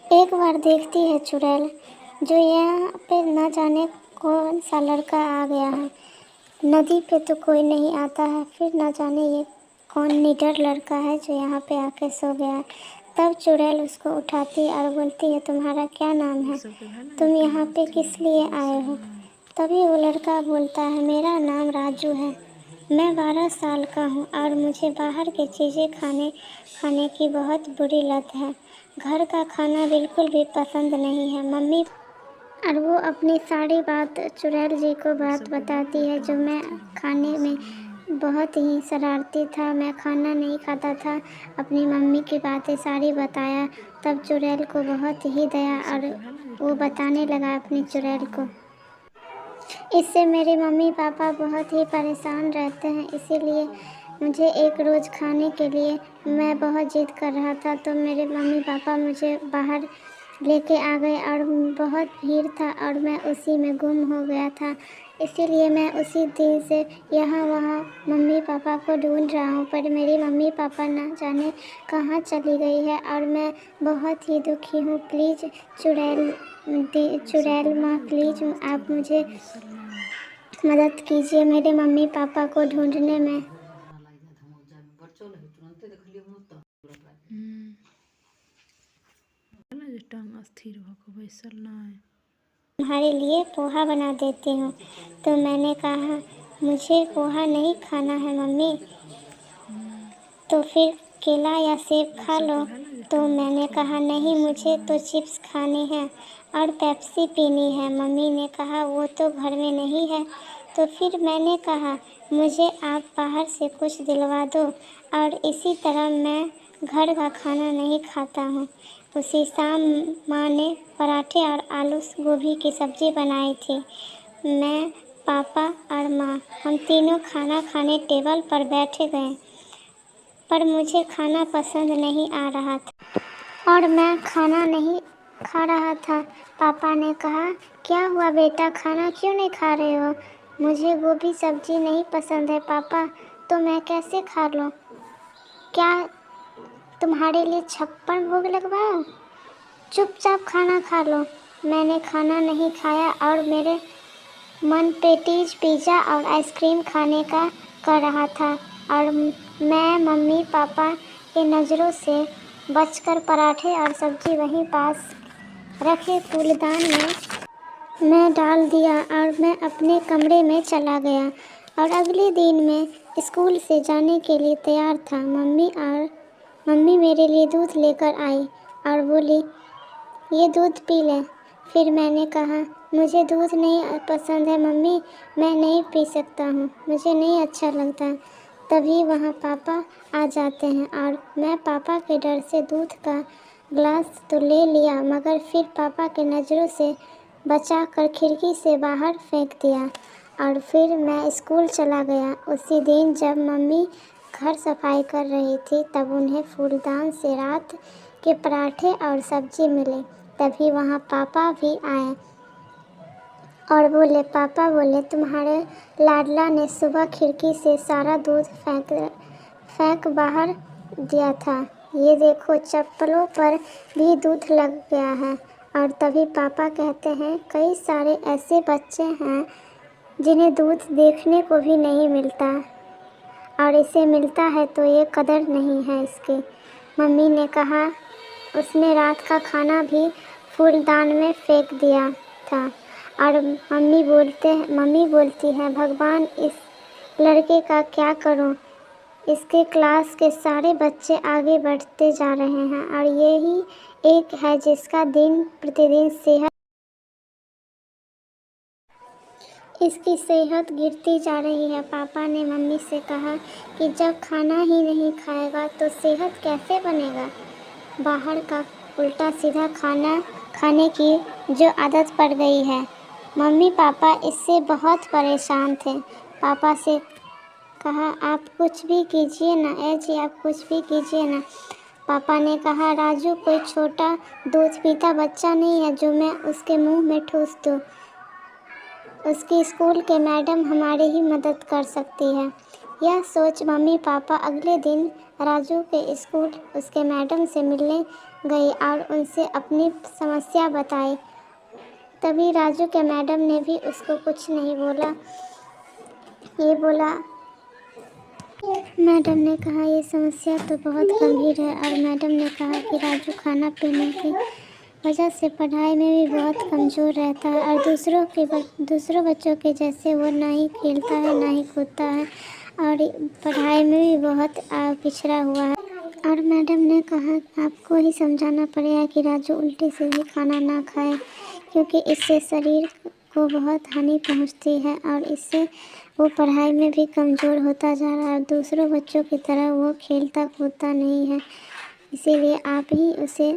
एक बार देखती है चुड़ैल जो यहाँ पे न जाने कौन सा लड़का आ गया है। नदी पे तो कोई नहीं आता है, फिर न जाने ये कौन निडर लड़का है जो यहाँ पे आके सो गया है। तब चुड़ैल उसको उठाती है और बोलती है, तुम्हारा क्या नाम है? तुम यहाँ पे किस लिए आए हो? तभी वो लड़का बोलता है, मेरा नाम राजू है, मैं 12 साल का हूँ और मुझे बाहर की चीज़ें खाने की बहुत बुरी लत है। घर का खाना बिल्कुल भी पसंद नहीं है मम्मी। और वो अपनी सारी बात चुड़ैल जी को बात बताती है, जो मैं खाने में बहुत ही शरारती था, मैं खाना नहीं खाता था, अपनी मम्मी की बातें सारी बताया। तब चुड़ैल को बहुत ही दया और वो बताने लगा अपनी चुड़ैल को, इससे मेरे मम्मी पापा बहुत ही परेशान रहते हैं, इसीलिए मुझे एक रोज़ खाने के लिए मैं बहुत जिद कर रहा था तो मेरे मम्मी पापा मुझे बाहर लेके आ गए और बहुत भीड़ था और मैं उसी में गुम हो गया था। इसीलिए मैं उसी दिन से यहाँ वहाँ मम्मी पापा को ढूंढ रहा हूँ, पर मेरी मम्मी पापा ना जाने कहाँ चली गई है और मैं बहुत ही दुखी हूँ। प्लीज़ चुड़ैल माँ, प्लीज़ आप मुझे मदद कीजिए मेरे मम्मी पापा को ढूंढने में। तुम्हारे लिए पोहा बना देती हूँ। तो मैंने कहा, मुझे पोहा नहीं खाना है मम्मी, तो फिर केला या सेब खा लो। तो मैंने कहा, नहीं, मुझे तो चिप्स खाने हैं और पेप्सी पीनी है। मम्मी ने कहा, वो तो घर में नहीं है। तो फिर मैंने कहा, मुझे आप बाहर से कुछ दिलवा दो। और इसी तरह मैं घर का खाना नहीं खाता हूँ। उसी शाम माँ ने पराठे और आलू गोभी की सब्ज़ी बनाई थी। मैं, पापा और माँ, हम तीनों खाना खाने टेबल पर बैठे गए, पर मुझे खाना पसंद नहीं आ रहा था और मैं खाना नहीं खा रहा था। पापा ने कहा, क्या हुआ बेटा, खाना क्यों नहीं खा रहे हो? मुझे गोभी सब्जी नहीं पसंद है पापा, तो मैं कैसे खा लूँ? क्या तुम्हारे लिए 56 भोग लगवाऊँ? चुपचाप खाना खा लो। मैंने खाना नहीं खाया और मेरे मन पेटीज, पिज़्ज़ा और आइसक्रीम खाने का कर रहा था और मैं मम्मी पापा की नज़रों से बचकर पराठे और सब्ज़ी वहीं पास रखे कूड़ेदान में मैं डाल दिया और मैं अपने कमरे में चला गया। और अगले दिन मैं स्कूल से जाने के लिए तैयार था। मम्मी मेरे लिए दूध लेकर आई और बोली, ये दूध पी ले। फिर मैंने कहा, मुझे दूध नहीं पसंद है मम्मी, मैं नहीं पी सकता हूँ, मुझे नहीं अच्छा लगता। तभी वहाँ पापा आ जाते हैं और मैं पापा के डर से दूध का ग्लास तो ले लिया, मगर फिर पापा के नज़रों से बचा कर खिड़की से बाहर फेंक दिया और फिर मैं स्कूल चला गया। उसी दिन जब मम्मी घर सफाई कर रही थी तब उन्हें फूलदान से रात के पराठे और सब्जी मिले। तभी वहाँ पापा भी आए और बोले, पापा बोले, तुम्हारे लाडला ने सुबह खिड़की से सारा दूध फेंक बाहर दिया था, ये देखो चप्पलों पर भी दूध लग गया है। और तभी पापा कहते हैं, कई सारे ऐसे बच्चे हैं जिन्हें दूध देखने को भी नहीं मिलता और इसे मिलता है तो ये कदर नहीं है इसकी। मम्मी ने कहा, उसने रात का खाना भी फूलदान में फेंक दिया था। और मम्मी बोलती है, भगवान, इस लड़के का क्या करूं? इसके क्लास के सारे बच्चे आगे बढ़ते जा रहे हैं और यही एक है जिसका दिन प्रतिदिन इसकी सेहत गिरती जा रही है। पापा ने मम्मी से कहा कि जब खाना ही नहीं खाएगा तो सेहत कैसे बनेगा? बाहर का उल्टा सीधा खाना खाने की जो आदत पड़ गई है। मम्मी पापा इससे बहुत परेशान थे। पापा से कहा, आप कुछ भी कीजिए ना, जी आप कुछ भी कीजिए ना। पापा ने कहा, राजू कोई छोटा दूध पीता बच्चा नहीं है जो मैं उसके मुंह में ठूस दूँ। उसकी स्कूल के मैडम हमारी ही मदद कर सकती है। यह सोच मम्मी पापा अगले दिन राजू के स्कूल उसके मैडम से मिलने गई और उनसे अपनी समस्या बताई। तभी राजू के मैडम ने भी उसको कुछ नहीं बोला। ये बोला, मैडम ने कहा ये समस्या तो बहुत गंभीर है। और मैडम ने कहा कि राजू खाना पीने की वजह से पढ़ाई में भी बहुत कमज़ोर रहता है और दूसरों बच्चों के जैसे वो ना ही खेलता है ना ही कूदता है और पढ़ाई में भी बहुत पिछड़ा हुआ है। और मैडम ने कहा आपको ही समझाना पड़ेगा कि राजू उल्टे सीधे खाना ना खाए, क्योंकि इससे शरीर को बहुत हानि पहुंचती है और इससे वो पढ़ाई में भी कमज़ोर होता जा रहा है। दूसरों बच्चों की तरह वो खेलता कूदता नहीं है, इसीलिए आप ही उसे।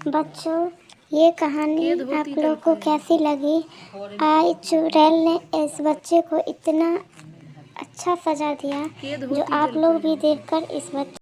बच्चों, ये कहानी आप लोग को कैसी लगी? आज चुड़ैल ने इस बच्चे को इतना अच्छा सजा दिया जो आप लोग भी देखकर इस बच्चे